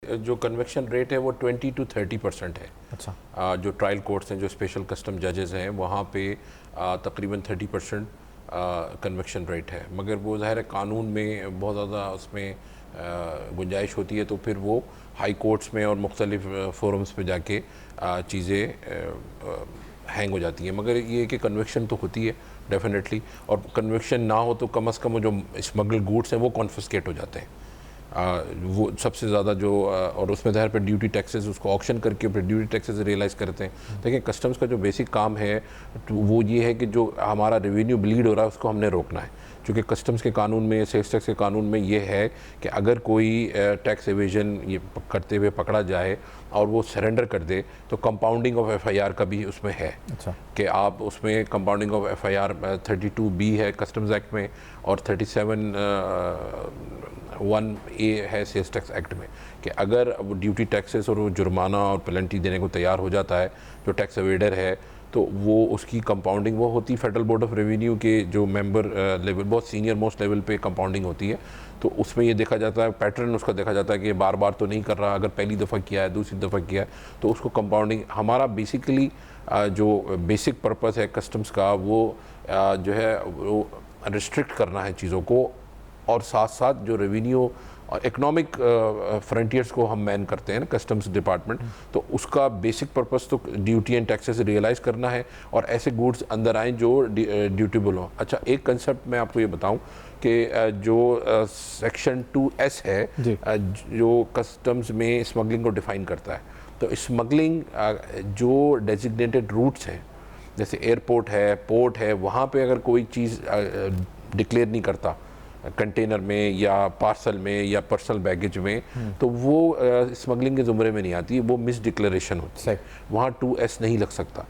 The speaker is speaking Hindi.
जो कन्वेक्शन रेट है वो 20 to 30% है। अच्छा। जो ट्रायल कोर्ट्स हैं, जो स्पेशल कस्टम जजेस हैं, वहाँ पे तकरीबन 30% कन्वेक्शन रेट है। मगर वो ज़ाहिर है कानून में बहुत ज़्यादा उसमें गुंजाइश होती है, तो फिर वो हाई कोर्ट्स में और मुख्तलिफ फोरम्स पे जाके चीज़ें हैंग हो जाती हैं। मगर ये कि कन्वेक्शन तो होती है डेफिनेटली, और कन्वेक्शन ना हो तो कम अज़ कम वो जो स्मगल गुड्स हैं वो कॉन्फिस्केट हो जाते हैं। वो सबसे ज़्यादा जो और उसमें ज़ाहिर पर ड्यूटी टैक्सेस उसको ऑक्शन करके फिर ड्यूटी टैक्सेस रियलाइज़ करते हैं। देखिए कस्टम्स का जो बेसिक काम है तो वो ये है कि जो हमारा रेवेन्यू ब्लीड हो रहा है उसको हमने रोकना है। क्योंकि कस्टम्स के कानून में, सेल्स टैक्स के कानून में ये है कि अगर कोई टैक्स एवेजन ये करते हुए पकड़ा जाए और वो सरेंडर कर दे तो कंपाउंडिंग ऑफ एफआईआर का भी उसमें है। अच्छा। कि आप उसमें कंपाउंडिंग ऑफ एफआईआर 32B है कस्टम्स एक्ट में, और 37(1)A है सेल्स टैक्स एक्ट में, कि अगर वो ड्यूटी टैक्सेस और वो जुर्माना और पेनल्टी देने को तैयार हो जाता है जो टैक्स एवेडर है, तो वो उसकी कंपाउंडिंग वो होती है फेडरल बोर्ड ऑफ रेवेन्यू के जो मेंबर लेवल, बहुत सीनियर मोस्ट लेवल पे कंपाउंडिंग होती है। तो उसमें ये देखा जाता है, पैटर्न उसका देखा जाता है कि बार बार तो नहीं कर रहा, अगर पहली दफ़ा किया है, दूसरी दफ़ा किया है, तो उसको कंपाउंडिंग हमारा बेसिकली जो बेसिक पर्पस है कस्टम्स का वो जो है वो रिस्ट्रिक्ट करना है चीज़ों को, और साथ साथ जो रेवेन्यू और इकोनॉमिक फ्रंटियर्स को हम मैन करते हैं ना कस्टम्स डिपार्टमेंट, तो उसका बेसिक पर्पस तो ड्यूटी एंड टैक्सेस रियलाइज़ करना है और ऐसे गुड्स अंदर आएँ जो ड्यूटेबल हो। अच्छा, एक कंसेप्ट मैं आपको ये बताऊं कि जो सेक्शन 2S है जो कस्टम्स में स्मगलिंग को डिफ़ाइन करता है, तो स्मगलिंग जो डेजिग्नेटेड रूट्स हैं जैसे एयरपोर्ट है, पोर्ट है, वहाँ पे अगर कोई चीज़ डिक्लेयर नहीं करता कंटेनर में या पार्सल में या पर्सनल बैगेज में, तो वो स्मगलिंग के ज़ुमरे में नहीं आती, वो मिस डिक्लेरेशन होती है, वहाँ 2S नहीं लग सकता।